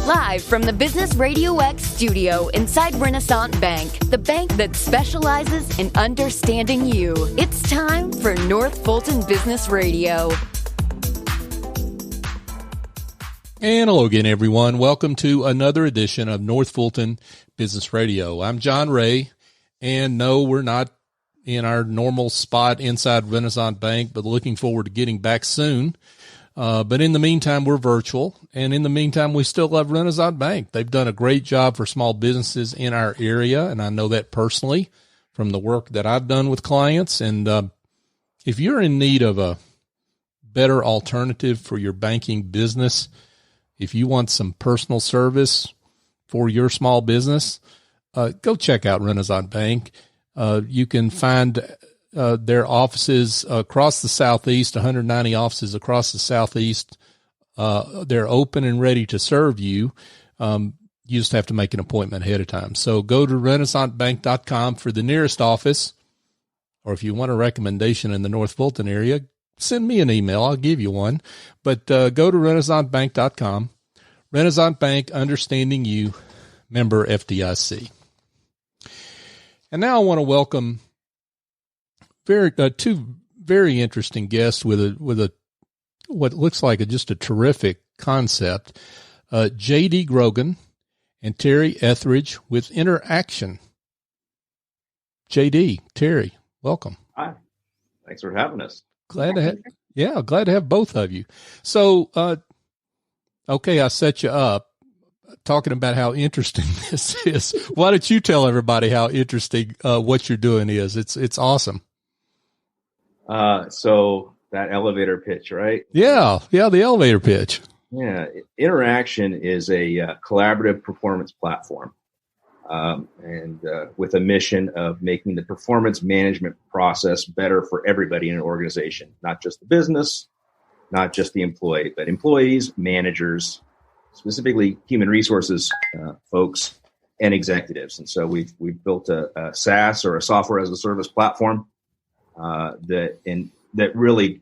Live from the Business RadioX studio inside Renaissance Bank, the bank that specializes in understanding you. It's time for North Fulton Business Radio. And hello again, everyone. Welcome to another edition of North Fulton Business Radio. I'm John Ray, and no, we're not in our normal spot inside Renaissance Bank, but looking forward to getting back soon. But in the meantime, we're virtual, and in the meantime, we still love Renaissance Bank. They've done a great job for small businesses in our area, and I know that personally from the work that I've done with clients. And if you're in need of a better alternative for your banking business, if you want some personal service for your small business, go check out Renaissance Bank. You can find their offices across the Southeast, 190 offices across the Southeast. They're open and ready to serve you. You just have to make an appointment ahead of time. So go to renaissancebank.com for the nearest office, or if you want a recommendation in the North Fulton area, send me an email. I'll give you one. But go to renaissancebank.com. Renaissance Bank, understanding you, member FDIC. And now I want to welcome two very interesting guests with a what looks like just a terrific concept. J.D. Grogan and Terri Etheredge with intHRaction. J.D., Terri, welcome. Hi. Thanks for having us. Glad to have both of you. So, okay, I set you up talking about how interesting this is. Why don't you tell everybody how interesting what you're doing is? It's awesome. So that elevator pitch, right? Yeah, the elevator pitch. Yeah, intHRaction is a collaborative performance platform, and with a mission of making the performance management process better for everybody in an organization, not just the business, not just the employee, but employees, managers, specifically human resources folks, and executives. And so we've built a SaaS, or a software as a service platform that really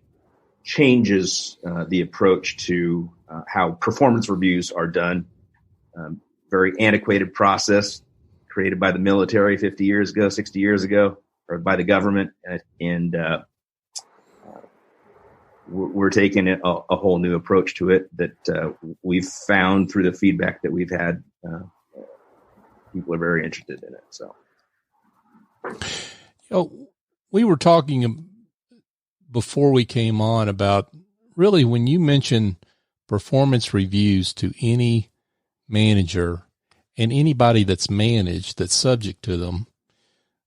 changes the approach to how performance reviews are done. Very antiquated process created by the military 50 years ago, 60 years ago, or by the government. And we're taking a whole new approach to it that we've found through the feedback that we've had. People are very interested in it. So, we were talking before we came on about really when you mention performance reviews to any manager and anybody that's managed, that's subject to them,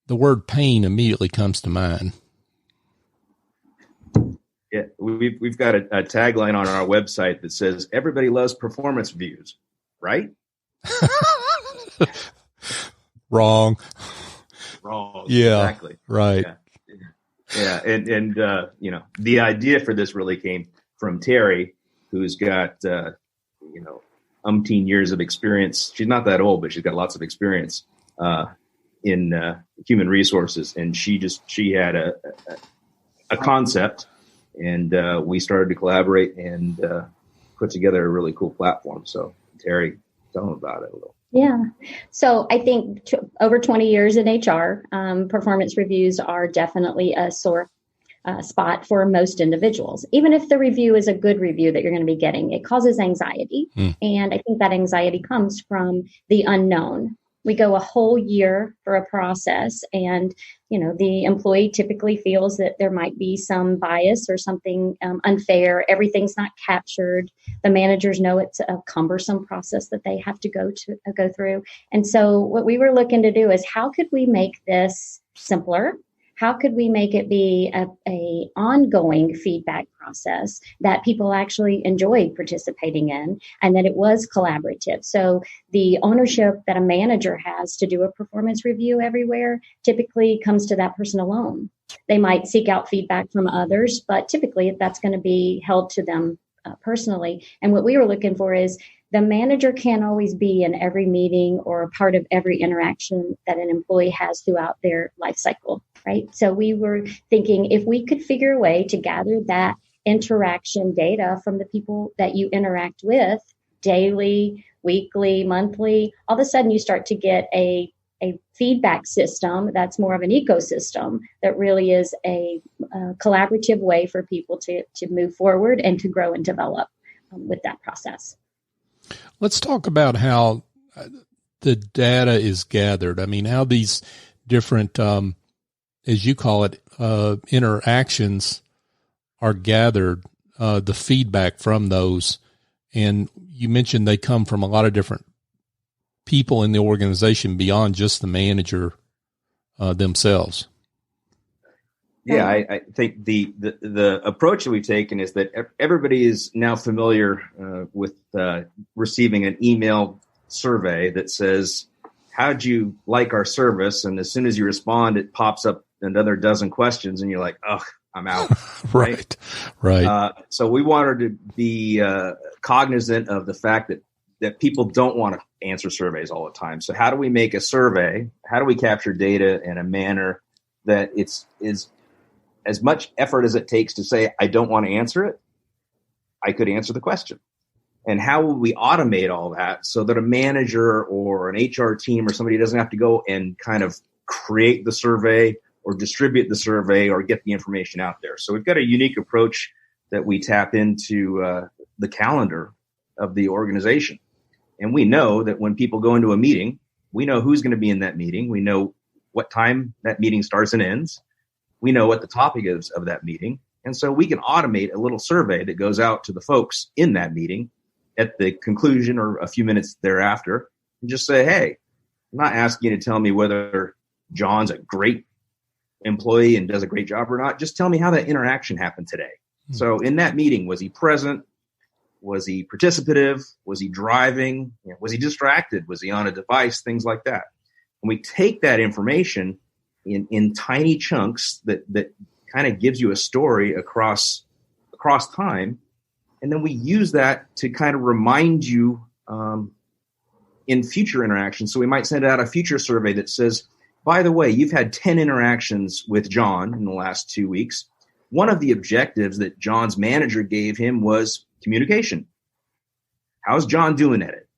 the word pain immediately comes to mind. Yeah, we've got a tagline on our website that says, "Everybody loves performance reviews," right? Wrong. Yeah. Exactly. Right. Yeah. And the idea for this really came from Terri, who's got, umpteen years of experience. She's not that old, but she's got lots of experience in human resources. And she had a concept, and we started to collaborate and put together a really cool platform. So Terri, tell them about it a little. Yeah. So I think over 20 years in HR, performance reviews are definitely a sore spot for most individuals. Even if the review is a good review that you're going to be getting, it causes anxiety. And I think that anxiety comes from the unknown. We go a whole year for a process, and the employee typically feels that there might be some bias or something unfair. Everything's not captured. The managers know it's a cumbersome process that they have to go through. And so what we were looking to do is, how could we make this simpler? How could we make it be a ongoing feedback process that people actually enjoyed participating in, and that it was collaborative? So the ownership that a manager has to do a performance review everywhere typically comes to that person alone. They might seek out feedback from others, but typically that's going to be held to them personally. And what we were looking for is, the manager can't always be in every meeting or a part of every interaction that an employee has throughout their life cycle, right? So we were thinking, if we could figure a way to gather that interaction data from the people that you interact with daily, weekly, monthly, all of a sudden you start to get a feedback system that's more of an ecosystem that really is a collaborative way for people to move forward and to grow and develop with that process. Let's talk about how the data is gathered. I mean, how these different, as you call it, interactions are gathered, the feedback from those. And you mentioned they come from a lot of different people in the organization beyond just the manager themselves. Yeah, I think the approach that we've taken is that everybody is now familiar with receiving an email survey that says, how'd you like our service? And as soon as you respond, it pops up another dozen questions and you're like, oh, I'm out. Right. So we wanted to be cognizant of the fact that people don't want to answer surveys all the time. So how do we make a survey? How do we capture data in a manner that is as much effort as it takes to say, I don't want to answer it, I could answer the question. And how will we automate all that so that a manager or an HR team or somebody doesn't have to go and kind of create the survey or distribute the survey or get the information out there? So we've got a unique approach that we tap into the calendar of the organization. And we know that when people go into a meeting, we know who's going to be in that meeting. We know what time that meeting starts and ends. We know what the topic is of that meeting. And so we can automate a little survey that goes out to the folks in that meeting at the conclusion or a few minutes thereafter and just say, hey, I'm not asking you to tell me whether John's a great employee and does a great job or not. Just tell me how that interaction happened today. Mm-hmm. So in that meeting, was he present? Was he participative? Was he driving? Was he distracted? Was he on a device? Things like that. And we take that information in tiny chunks that kind of gives you a story across time. And then we use that to kind of remind you in future interactions. So we might send out a future survey that says, by the way, you've had 10 interactions with John in the last 2 weeks. One of the objectives that John's manager gave him was communication. How's John doing at it?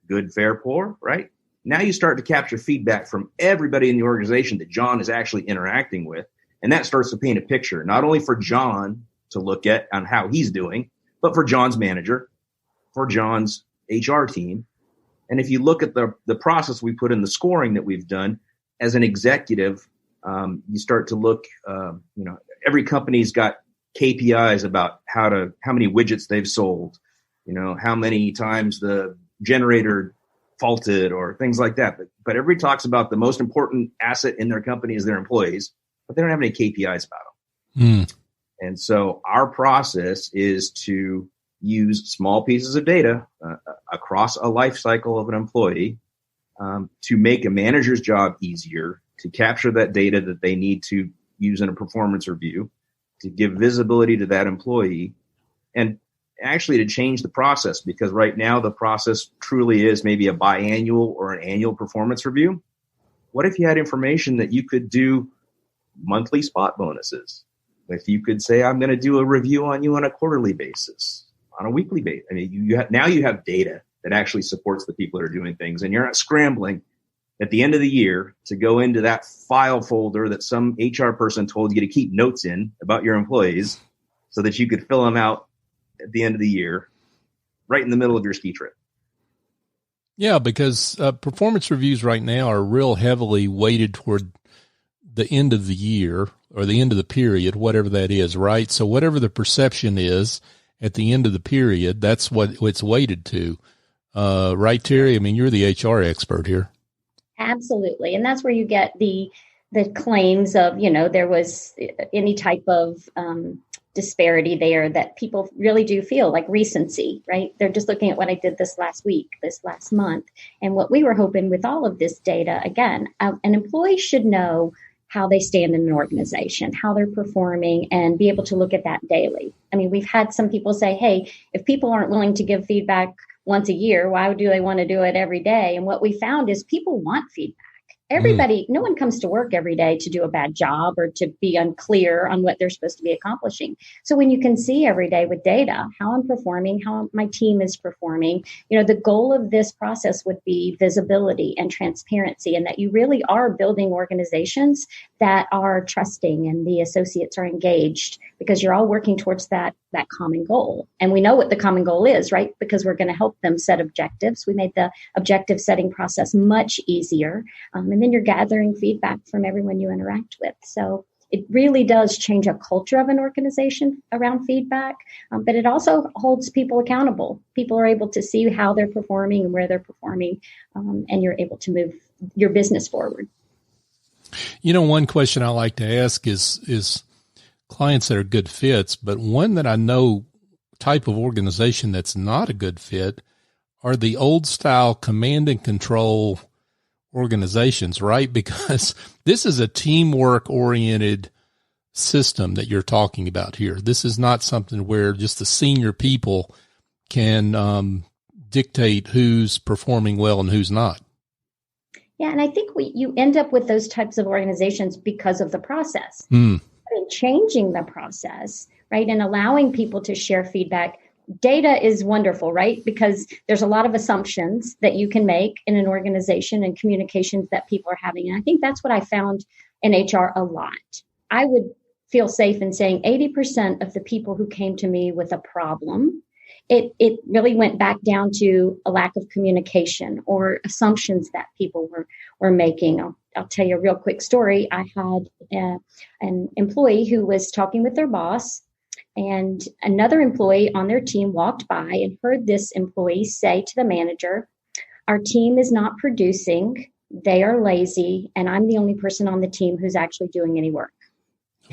Good, fair, poor, right? Now you start to capture feedback from everybody in the organization that John is actually interacting with. And that starts to paint a picture, not only for John to look at on how he's doing, but for John's manager, for John's HR team. And if you look at the process we put in the scoring that we've done as an executive, you start to look, every company's got KPIs about how many widgets they've sold, how many times the generator faulted or things like that. But everybody talks about the most important asset in their company is their employees, but they don't have any KPIs about them. And so our process is to use small pieces of data across a life cycle of an employee to make a manager's job easier, to capture that data that they need to use in a performance review, to give visibility to that employee, and actually to change the process, because right now the process truly is maybe a biannual or an annual performance review. What if you had information that you could do monthly spot bonuses? If you could say, I'm going to do a review on you on a quarterly basis, on a weekly basis. I mean, now you have data that actually supports the people that are doing things, and you're not scrambling at the end of the year to go into that file folder that some HR person told you to keep notes in about your employees so that you could fill them out at the end of the year, right in the middle of your ski trip. Yeah, because performance reviews right now are real heavily weighted toward the end of the year or the end of the period, whatever that is, right? So whatever the perception is at the end of the period, that's what it's weighted to. Right, Terri? I mean, you're the HR expert here. Absolutely. And that's where you get the claims of, there was any type of disparity there that people really do feel like recency, right? They're just looking at what I did this last week, this last month. And what we were hoping with all of this data, again, an employee should know how they stand in an organization, how they're performing, and be able to look at that daily. I mean, we've had some people say, hey, if people aren't willing to give feedback once a year, why do they want to do it every day? And what we found is people want feedback. Everybody, no one comes to work every day to do a bad job or to be unclear on what they're supposed to be accomplishing. So when you can see every day with data how I'm performing, how my team is performing, the goal of this process would be visibility and transparency, and that you really are building organizations that are trusting and the associates are engaged because you're all working towards that common goal. And we know what the common goal is, right? Because we're going to help them set objectives. We made the objective setting process much easier. And then you're gathering feedback from everyone you interact with. So it really does change a culture of an organization around feedback, but it also holds people accountable. People are able to see how they're performing and where they're performing, and you're able to move your business forward. One question I like to ask is clients that are good fits, but one that I know type of organization that's not a good fit are the old style command and control organizations, right? Because this is a teamwork oriented system that you're talking about here. This is not something where just the senior people can dictate who's performing well and who's not. Yeah, and I think you end up with those types of organizations because of the process. And changing the process, right, and allowing people to share feedback. Data is wonderful, right? Because there's a lot of assumptions that you can make in an organization and communications that people are having. And I think that's what I found in HR a lot. I would feel safe in saying 80% of the people who came to me with a problem, it really went back down to a lack of communication or assumptions that people were making. I'll tell you a real quick story. I had an employee who was talking with their boss, and another employee on their team walked by and heard this employee say to the manager, "Our team is not producing, they are lazy, and I'm the only person on the team who's actually doing any work."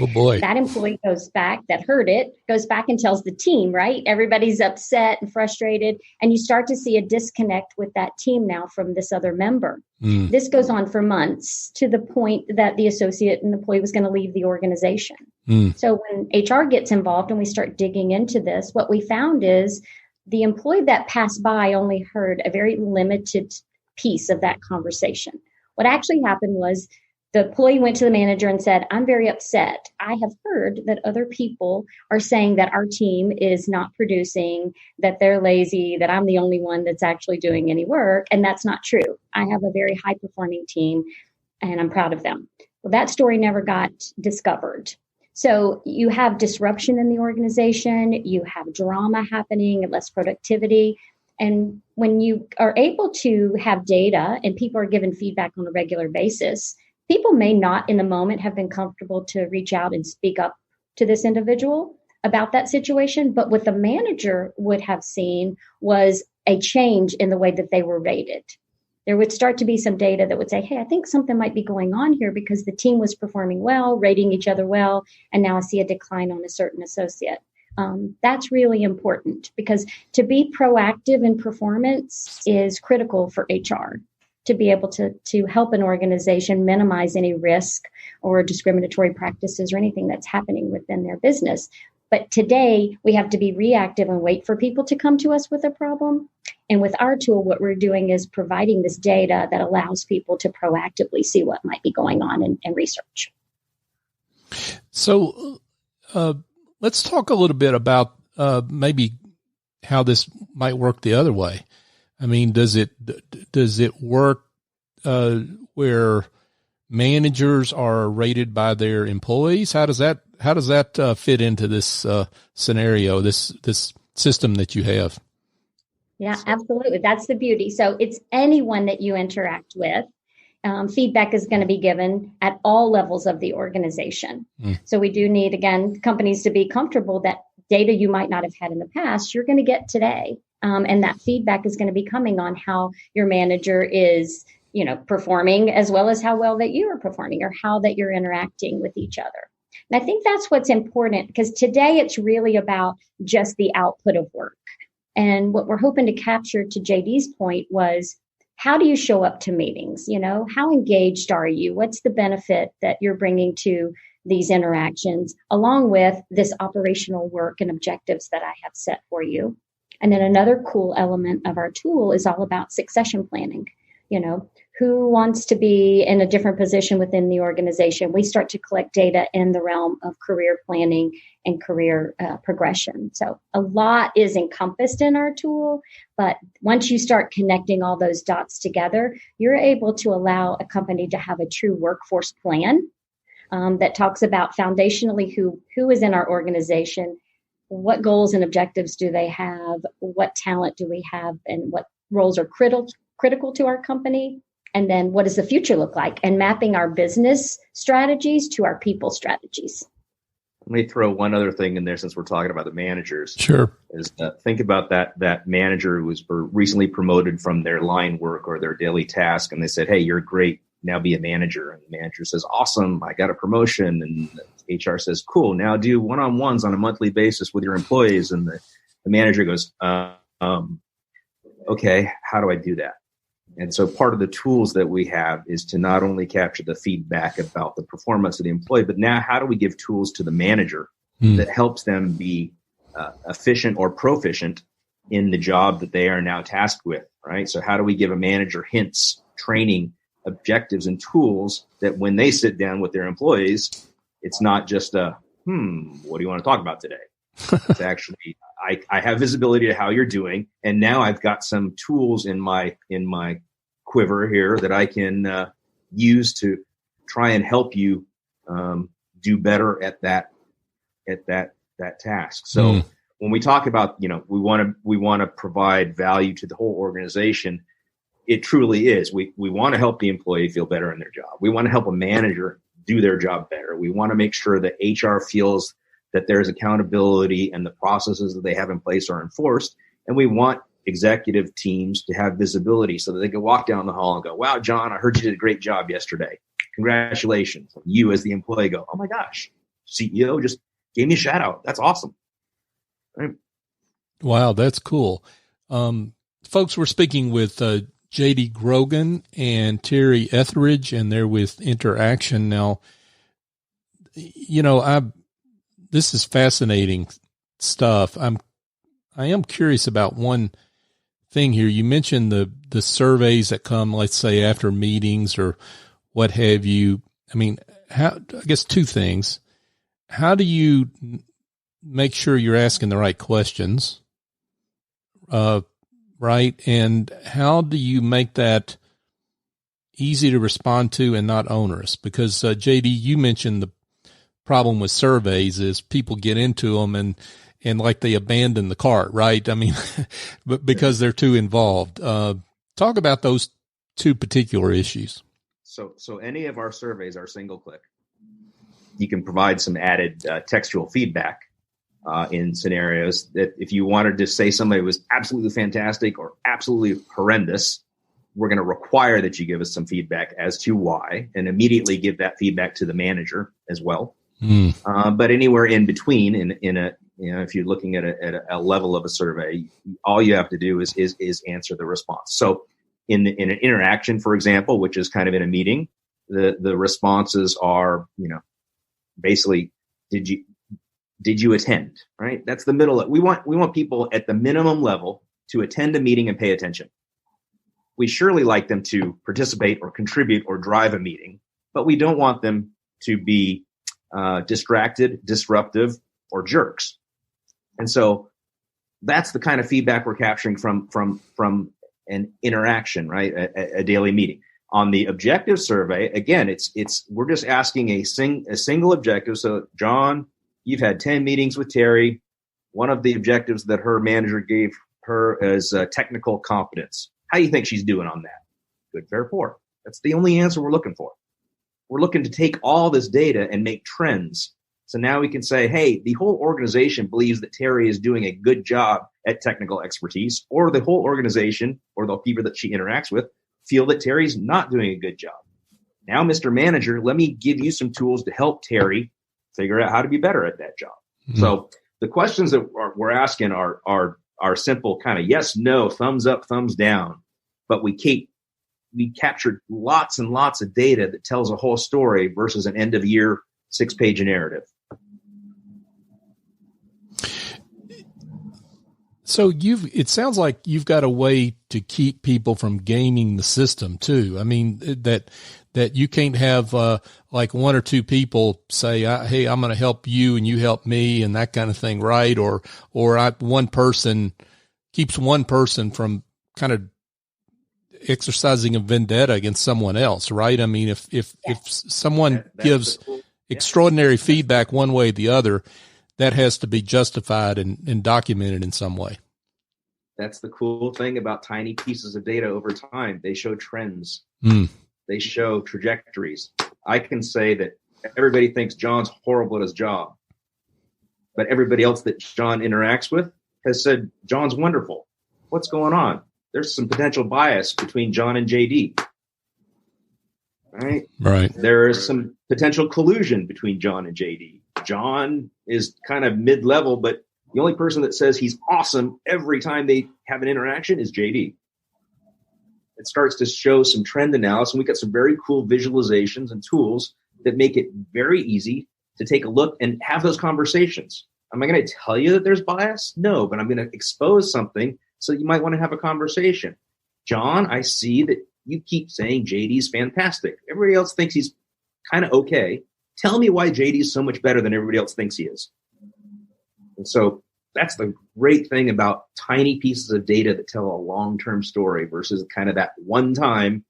Oh boy. That employee that heard it, goes back and tells the team, right? Everybody's upset and frustrated. And you start to see a disconnect with that team now from this other member. This goes on for months to the point that the associate and employee was going to leave the organization. So when HR gets involved and we start digging into this, what we found is the employee that passed by only heard a very limited piece of that conversation. What actually happened was the employee went to the manager and said, "I'm very upset. I have heard that other people are saying that our team is not producing, that they're lazy, that I'm the only one that's actually doing any work. And that's not true. I have a very high performing team and I'm proud of them." Well, that story never got discovered. So you have disruption in the organization, you have drama happening and less productivity. And when you are able to have data and people are given feedback on a regular basis, people may not in the moment have been comfortable to reach out and speak up to this individual about that situation. But what the manager would have seen was a change in the way that they were rated. There would start to be some data that would say, "Hey, I think something might be going on here because the team was performing well, rating each other well, and now I see a decline on a certain associate." That's really important because to be proactive in performance is critical for HR. To be able to help an organization minimize any risk or discriminatory practices or anything that's happening within their business. But today, we have to be reactive and wait for people to come to us with a problem. And with our tool, what we're doing is providing this data that allows people to proactively see what might be going on in research. So let's talk a little bit about maybe how this might work the other way. I mean, does it work where managers are rated by their employees? How does that fit into this scenario, this system that you have? Yeah, absolutely. That's the beauty. So it's anyone that you interact with. Feedback is going to be given at all levels of the organization. So we do need, again, companies to be comfortable that data you might not have had in the past, you're going to get today. And that feedback is going to be coming on how your manager is, performing as well as how well that you are performing or how that you're interacting with each other. And I think that's what's important because today it's really about just the output of work. And what we're hoping to capture to JD's point was, how do you show up to meetings? How engaged are you? What's the benefit that you're bringing to these interactions, along with this operational work and objectives that I have set for you? And then another cool element of our tool is all about succession planning. who wants to be in a different position within the organization. We start to collect data in the realm of career planning and career progression. So a lot is encompassed in our tool, but once you start connecting all those dots together, you're able to allow a company to have a true workforce plan that talks about foundationally who is in our organization, what goals and objectives do they have, what talent do we have, and what roles are critical to our company. And then what does the future look like? And mapping our business strategies to our people strategies. Let me throw one other thing in there since we're talking about the managers. Sure. Is think about that manager who was recently promoted from their line work or their daily task, and they said, "Hey, you're great. Now be a manager." And the manager says, "Awesome, I got a promotion." And HR says, "Cool, now do one-on-ones on a monthly basis with your employees." And the manager goes, "Okay, how do I do that?" And so part of the tools that we have is to not only capture the feedback about the performance of the employee, but now how do we give tools to the manager that helps them be efficient or proficient in the job that they are now tasked with, right? So how do we give a manager hints, training, objectives, and tools that when they sit down with their employees, it's not just what do you want to talk about today? It's actually, I have visibility to how you're doing, and now I've got some tools in my quiver here that I can use to try and help you do better at that task. So when we talk about, we want to provide value to the whole organization, it truly is. We want to help the employee feel better in their job. We want to help a manager do their job better. We want to make sure that HR feels that there's accountability and the processes that they have in place are enforced. And we want executive teams to have visibility so that they can walk down the hall and go, "Wow, John, I heard you did a great job yesterday. Congratulations." You as the employee go, "Oh my gosh, CEO just gave me a shout out. That's awesome." Right? Wow, that's cool. Folks, we're speaking with J.D. Grogan and Terri Etheredge, and they're with intHRaction. Now, this is fascinating stuff. I am curious about one thing here. You mentioned the surveys that come, let's say, after meetings or what have you. I mean, I guess two things. How do you make sure you're asking the right questions? Right. And how do you make that easy to respond to and not onerous? Because JD, you mentioned the problem with surveys is people get into them and like they abandon the cart, right? I mean, but because they're too involved. Talk about those two particular issues. So any of our surveys are single click. You can provide some added textual feedback in scenarios that if you wanted to say somebody was absolutely fantastic or absolutely horrendous, we're going to require that you give us some feedback as to why and immediately give that feedback to the manager as well. But anywhere in between if you're looking at a level of a survey, all you have to do is answer the response. So in an interaction, for example, which is kind of in a meeting, the responses are, basically, did you attend, right? That's the middle. We want people at the minimum level to attend a meeting and pay attention. We surely like them to participate or contribute or drive a meeting, but we don't want them to be distracted, disruptive, or jerks. And so that's the kind of feedback we're capturing from an interaction, right? A daily meeting. On the objective survey, again, we're just asking a single objective. So, John, you've had 10 meetings with Terri. One of the objectives that her manager gave her is technical competence. How do you think she's doing on that? Good, fair, poor. That's the only answer we're looking for. We're looking to take all this data and make trends. So now we can say, hey, the whole organization believes that Terri is doing a good job at technical expertise, or the whole organization or the people that she interacts with feel that Terri's not doing a good job. Now, Mr. Manager, let me give you some tools to help Terri figure out how to be better at that job. Mm-hmm. So the questions that we're asking are simple, kind of yes, no, thumbs up, thumbs down. But we captured lots and lots of data that tells a whole story versus an end of year 6-page narrative. So it sounds like you've got a way to keep people from gaming the system too. I mean, that you can't have, like one or two people say, hey, I'm going to help you and you help me and that kind of thing. Right. Or one person keeps one person from kind of exercising a vendetta against someone else. Right. I mean, if someone gives extraordinary feedback one way or the other, that has to be justified and documented in some way. That's the cool thing about tiny pieces of data over time. They show trends. They show trajectories. I can say that everybody thinks John's horrible at his job, but everybody else that John interacts with has said, John's wonderful. What's going on? There's some potential bias between John and JD. Right. There is some potential collusion between John and JD. John is kind of mid-level, but the only person that says he's awesome every time they have an interaction is JD. It starts to show some trend analysis, and we got some very cool visualizations and tools that make it very easy to take a look and have those conversations. Am I going to tell you that there's bias? No, but I'm going to expose something so you might want to have a conversation. John, I see that you keep saying JD's fantastic. Everybody else thinks he's kind of okay. Tell me why JD's so much better than everybody else thinks he is. And so that's the great thing about tiny pieces of data that tell a long-term story versus kind of that one time.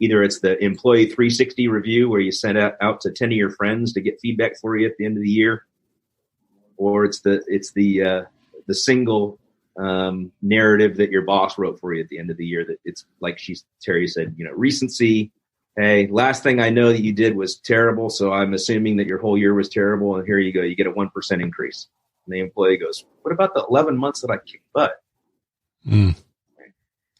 Either it's the employee 360 review where you send out to 10 of your friends to get feedback for you at the end of the year, or it's the single narrative that your boss wrote for you at the end of the year. That it's like Terri said, recency. Hey, last thing I know that you did was terrible, so I'm assuming that your whole year was terrible, and here you go, you get a 1% increase. And the employee goes, what about the 11 months that I kicked butt? Right.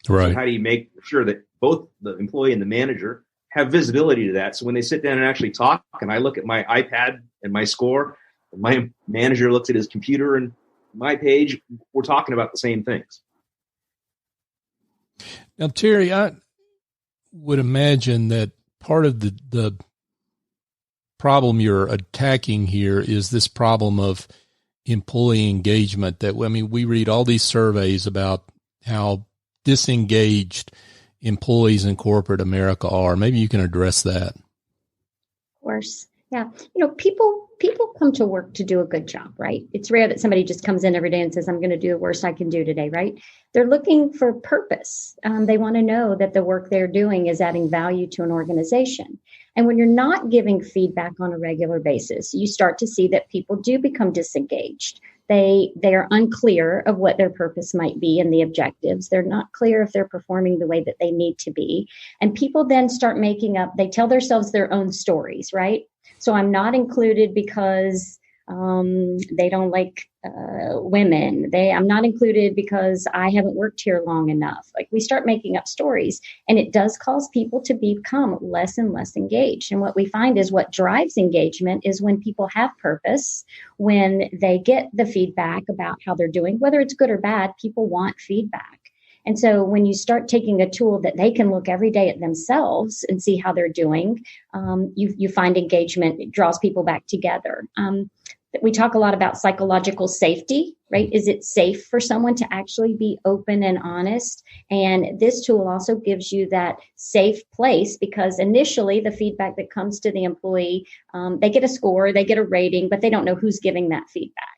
So how do you make sure that both the employee and the manager have visibility to that? So when they sit down and actually talk, and I look at my iPad and my score, and my manager looks at his computer and my page, we're talking about the same things. Now, Terri, I would imagine that part of the problem you're attacking here is this problem of employee engagement. We read all these surveys about how disengaged employees in corporate America are. Maybe you can address that. Of course. Yeah. People come to work to do a good job, right? It's rare that somebody just comes in every day and says, I'm going to do the worst I can do today, right? They're looking for purpose. They want to know that the work they're doing is adding value to an organization. And when you're not giving feedback on a regular basis, you start to see that people do become disengaged. They are unclear of what their purpose might be and the objectives. They're not clear if they're performing the way that they need to be. And people then start they tell themselves their own stories, right? So I'm not included because they don't like women. I'm not included because I haven't worked here long enough. Like, we start making up stories, and it does cause people to become less and less engaged. And what we find is what drives engagement is when people have purpose, when they get the feedback about how they're doing, whether it's good or bad, people want feedback. And so when you start taking a tool that they can look every day at themselves and see how they're doing, you find engagement. It draws people back together. We talk a lot about psychological safety, right? Is it safe for someone to actually be open and honest? And this tool also gives you that safe place, because initially the feedback that comes to the employee, they get a score, they get a rating, but they don't know who's giving that feedback.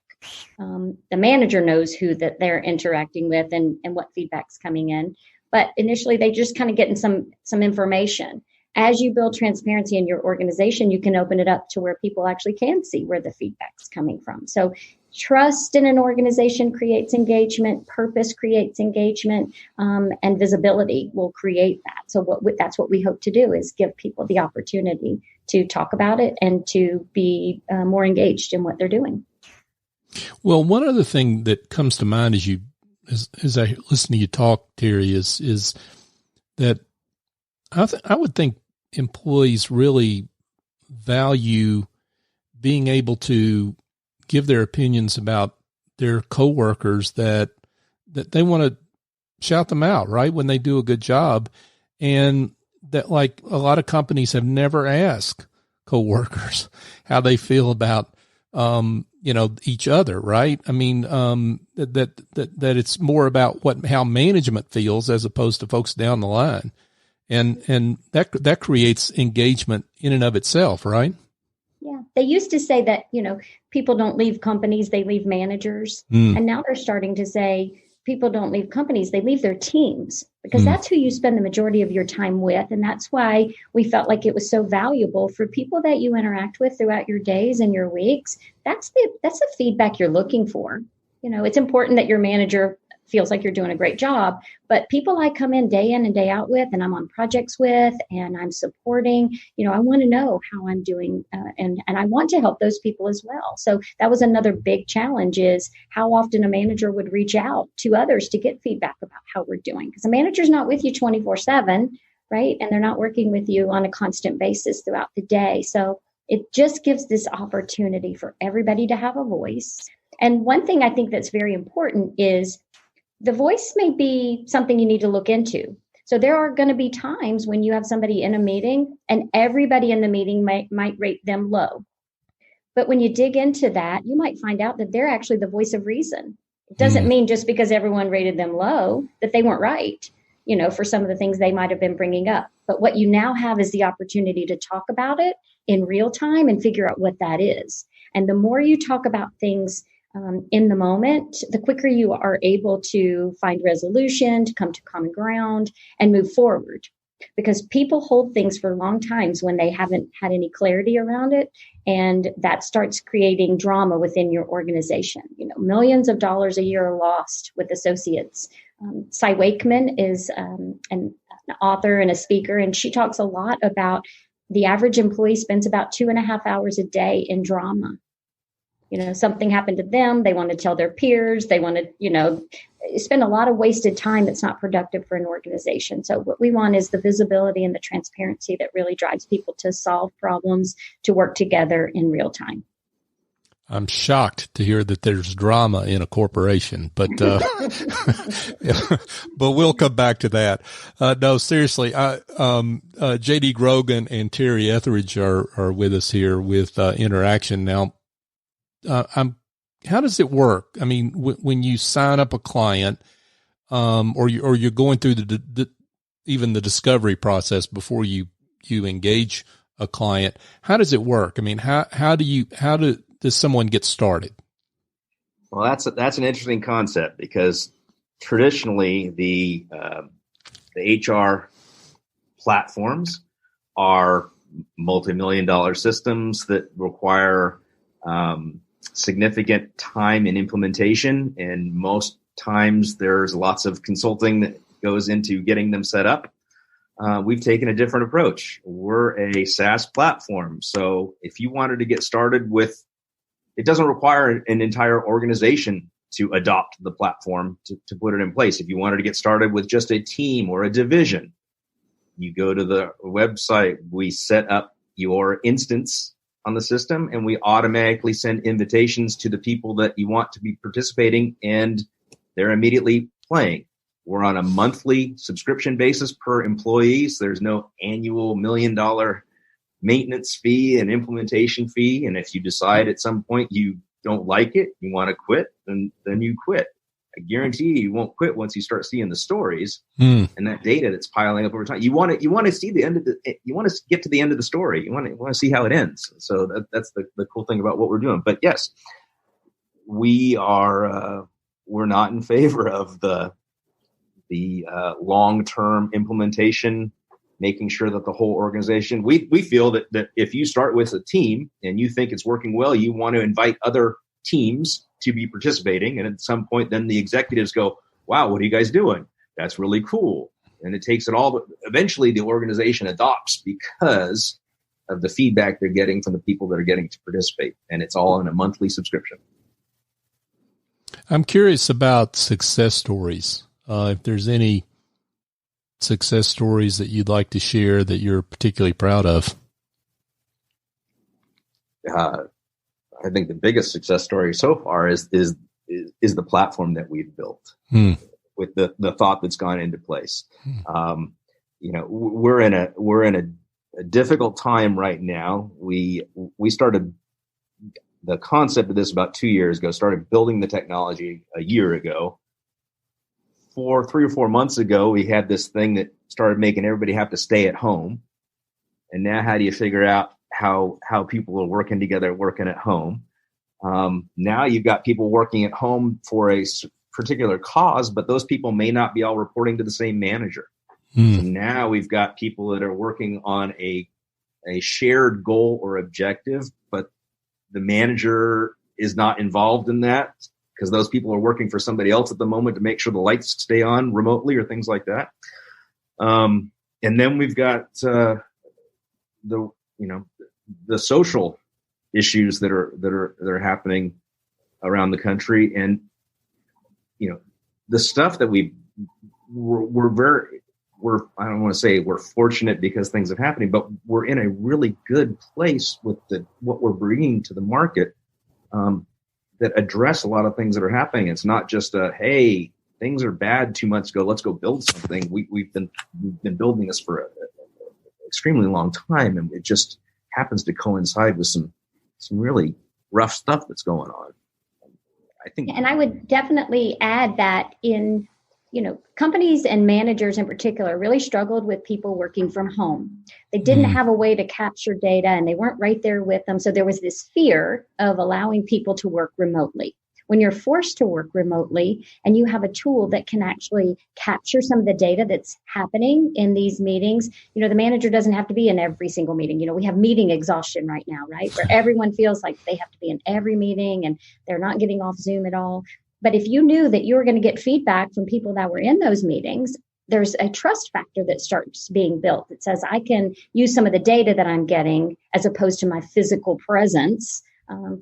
The manager knows who that they're interacting with and what feedback's coming in. But initially, they just kind of getting some information. As you build transparency in your organization, you can open it up to where people actually can see where the feedback's coming from. So trust in an organization creates engagement, purpose creates engagement, and visibility will create that. So that's what we hope to do, is give people the opportunity to talk about it and to be more engaged in what they're doing. Well, one other thing that comes to mind as I listen to you talk, Terri, is that I would think employees really value being able to give their opinions about their coworkers, that they want to shout them out, right, when they do a good job. And that, like, a lot of companies have never asked coworkers how they feel about each other, right? I mean, that it's more about how management feels as opposed to folks down the line. And that creates engagement in and of itself, right? Yeah. They used to say that, people don't leave companies, they leave managers. And now they're starting to say people don't leave companies, they leave their teams, because that's who you spend the majority of your time with. And that's why we felt like it was so valuable for people that you interact with throughout your days and your weeks. That's the feedback you're looking for. It's important that your manager feels like you're doing a great job, but people I come in and day out with, and I'm on projects with, and I'm supporting, I want to know how I'm doing, and I want to help those people as well. So that was another big challenge, is how often a manager would reach out to others to get feedback about how we're doing, because a manager's not with you 24/7, right? And they're not working with you on a constant basis throughout the day. So it just gives this opportunity for everybody to have a voice. And one thing I think that's very important is the voice may be something you need to look into. So there are going to be times when you have somebody in a meeting and everybody in the meeting might rate them low. But when you dig into that, you might find out that they're actually the voice of reason. It doesn't mean just because everyone rated them low that they weren't right, for some of the things they might have been bringing up. But what you now have is the opportunity to talk about it in real time and figure out what that is. And the more you talk about things in the moment, the quicker you are able to find resolution, to come to common ground and move forward. Because people hold things for long times when they haven't had any clarity around it. And that starts creating drama within your organization. Millions of dollars a year are lost with associates. Cy Wakeman is an author and a speaker, and she talks a lot about the average employee spends about 2.5 hours a day in drama. Something happened to them. They want to tell their peers. They want to, spend a lot of wasted time that's not productive for an organization. So what we want is the visibility and the transparency that really drives people to solve problems, to work together in real time. I'm shocked to hear that there's drama in a corporation, but but we'll come back to that. No, seriously, JD Grogan and Terri Etheredge are with us here with intHRaction now. How does it work? I mean, when you sign up a client, or you're going through even the discovery process before you engage a client, how does it work? I mean, how does someone get started? Well, that's an interesting concept, because traditionally the HR platforms are multi-million-dollar systems that require significant time in implementation, and most times there's lots of consulting that goes into getting them set up. We've taken a different approach. We're a SaaS platform, so if you wanted to get started with, it doesn't require an entire organization to adopt the platform to put it in place. If you wanted to get started with just a team or a division, you go to the website, we set up your instance on the system, and we automatically send invitations to the people that you want to be participating, and they're immediately playing. We're on a monthly subscription basis per employee, so there's no annual $1 million maintenance fee and implementation fee. And if you decide at some point you don't like it, you want to quit, then you quit. I guarantee you won't quit once you start seeing the stories and that data that's piling up over time. You want to see the end of you want to get to the end of the story. You want to see how it ends. So that's the cool thing about what we're doing. But yes, we are, we're not in favor of the long-term implementation, making sure that the whole organization, we feel that if you start with a team and you think it's working well, you want to invite other teams to be participating. And at some point, then the executives go, wow, what are you guys doing? That's really cool. And it takes it all, but eventually the organization adopts because of the feedback they're getting from the people that are getting to participate. And it's all in a monthly subscription. I'm curious about success stories. If there's any success stories that you'd like to share that you're particularly proud of. I think the biggest success story so far is the platform that we've built with the thought that's gone into place. We're in a difficult time right now. We started the concept of this about 2 years ago, started building the technology a year ago. 3 or 4 months ago, we had this thing that started making everybody have to stay at home. And now how do you figure out how people are working together, working at home? Now you've got people working at home for a particular cause, but those people may not be all reporting to the same manager. So now we've got people that are working on a shared goal or objective, but the manager is not involved in that because those people are working for somebody else at the moment to make sure the lights stay on remotely or things like that. And then we've got the social issues that are happening around the country, and the stuff that I don't want to say we're fortunate because things are happening, but we're in a really good place with what we're bringing to the market that address a lot of things that are happening. It's not just hey, things are bad 2 months ago, let's go build something. We've been building this for an extremely long time, and it just happens to coincide with some really rough stuff that's going on. I think, and I would definitely add that in companies and managers in particular really struggled with people working from home. They didn't have a way to capture data, and they weren't right there with them. So there was this fear of allowing people to work remotely. When you're forced to work remotely and you have a tool that can actually capture some of the data that's happening in these meetings, the manager doesn't have to be in every single meeting. We have meeting exhaustion right now, right? Where everyone feels like they have to be in every meeting and they're not getting off Zoom at all. But if you knew that you were going to get feedback from people that were in those meetings, there's a trust factor that starts being built that says, I can use some of the data that I'm getting as opposed to my physical presence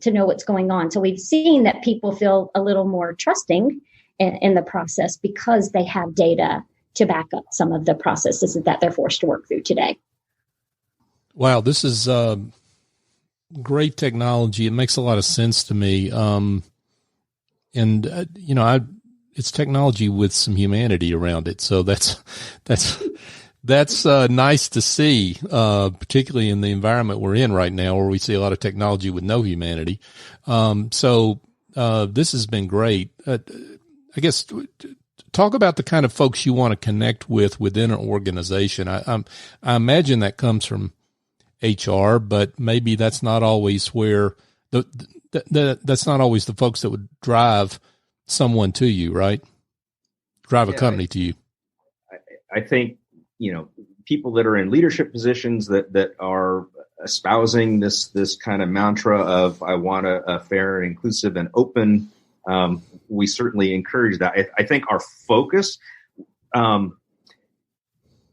to know what's going on. So we've seen that people feel a little more trusting in the process because they have data to back up some of the processes that they're forced to work through today. Wow, this is great technology. It makes a lot of sense to me. It's technology with some humanity around it. So that's nice to see, particularly in the environment we're in right now, where we see a lot of technology with no humanity. So this has been great. I guess talk about the kind of folks you want to connect with within an organization. I imagine that comes from HR, but maybe that's not always where that's not always the folks that would drive someone to you, right? Drive a company to you. I think, people that are in leadership positions that are espousing this kind of mantra of, I want a fair and inclusive and open, we certainly encourage that. I think our focus,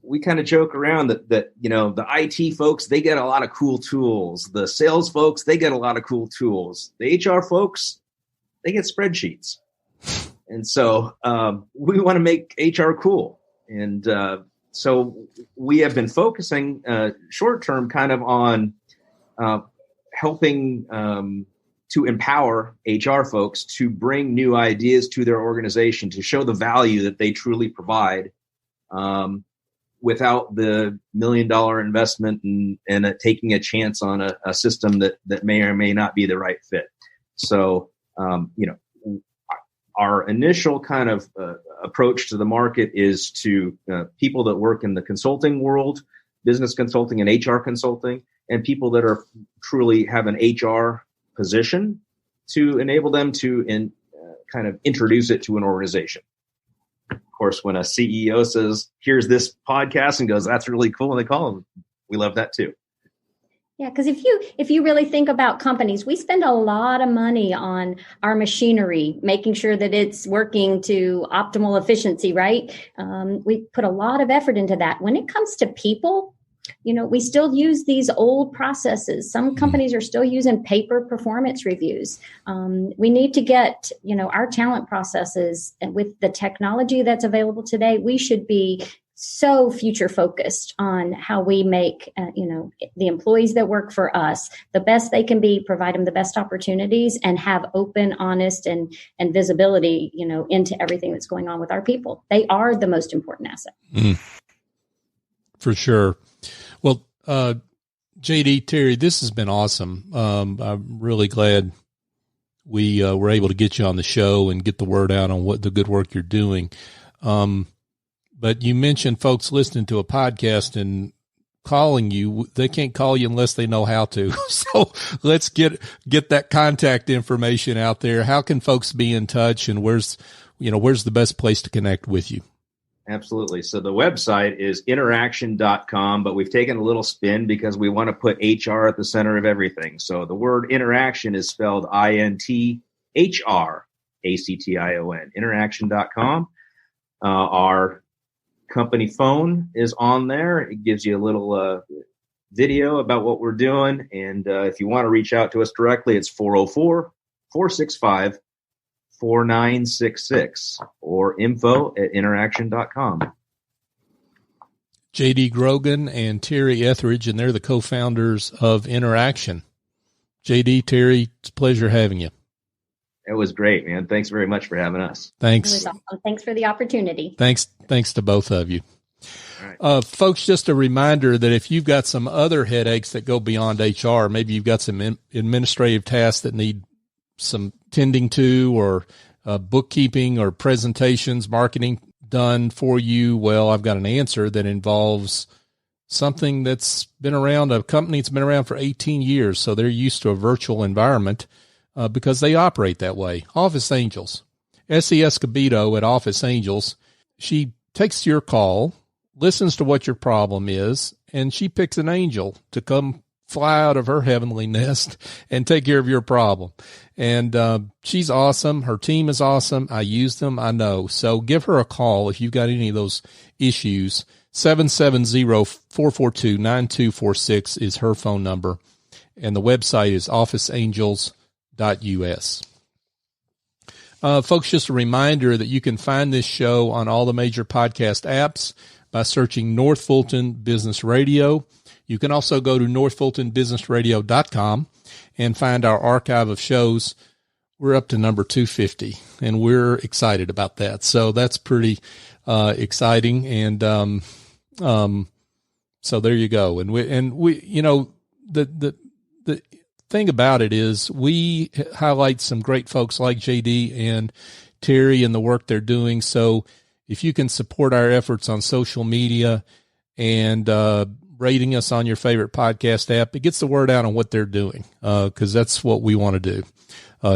we kind of joke around that the IT folks, they get a lot of cool tools. The sales folks, they get a lot of cool tools. The HR folks, they get spreadsheets. And so we want to make HR cool. And so we have been focusing short term kind of on helping to empower HR folks to bring new ideas to their organization, to show the value that they truly provide without the $1 million investment and taking a chance on a system that may or may not be the right fit. So, our initial kind of approach to the market is to people that work in the consulting world, business consulting and HR consulting, and people that are truly have an HR position to enable them to kind of introduce it to an organization. Of course, when a CEO says, here's this podcast and goes, that's really cool, and they call them, we love that too. Yeah, because if you really think about companies, we spend a lot of money on our machinery, making sure that it's working to optimal efficiency, right? We put a lot of effort into that. When it comes to people, we still use these old processes. Some companies are still using paper performance reviews. We need to get, our talent processes, and with the technology that's available today, we should be so future focused on how we make, the employees that work for us the best they can be, provide them the best opportunities, and have open, honest, and visibility, into everything that's going on with our people. They are the most important asset. For sure. Well, JD, Terri, this has been awesome. I'm really glad we were able to get you on the show and get the word out on what the good work you're doing. But you mentioned folks listening to a podcast and calling you. They can't call you unless they know how to. So let's get that contact information out there. How can folks be in touch, and where's the best place to connect with you? Absolutely. So the website is intHRaction.com, but we've taken a little spin because we want to put HR at the center of everything. So the word intHRaction is spelled intHRaction, intHRaction.com. Our company phone is on there. It gives you a little video about what we're doing. And if you want to reach out to us directly, it's 404-465-4966 or info@intHRaction.com. JD Grogan and Terri Etheredge, and they're the co-founders of intHRaction. JD, Terri, it's a pleasure having you. It was great, man. Thanks very much for having us. Thanks. It was awesome. Thanks for the opportunity. Thanks to both of you. All right. Folks, just a reminder that if you've got some other headaches that go beyond HR, maybe you've got some administrative tasks that need some tending to, or bookkeeping or presentations, marketing done for you, well, I've got an answer that involves something that's been around, a company that's been around for 18 years. So they're used to a virtual environment because they operate that way. Office Angels. Essie Escobedo at Office Angels, she takes your call, listens to what your problem is, and she picks an angel to come fly out of her heavenly nest and take care of your problem. And she's awesome. Her team is awesome. I use them. I know. So give her a call if you've got any of those issues. 770-442-9246 is her phone number. And the website is officeangels.us. Folks, just a reminder that you can find this show on all the major podcast apps by searching North Fulton Business Radio. You can also go to northfultonbusinessradio.com and find our archive of shows. We're up to number 250, and we're excited about that. So that's pretty exciting. And so there you go. And we the thing about it is we highlight some great folks like JD and Terri and the work they're doing. So if you can support our efforts on social media and rating us on your favorite podcast app, it gets the word out on what they're doing, because that's what we want to do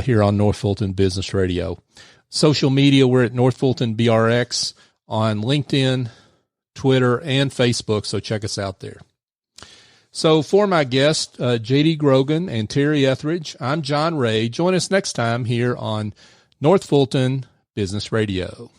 here on North Fulton Business Radio. Social media, we're at North Fulton BRX on LinkedIn, Twitter, and Facebook, so check us out there. So for my guest, JD Grogan and Terri Etheredge, I'm John Ray. Join us next time here on North Fulton Business Radio.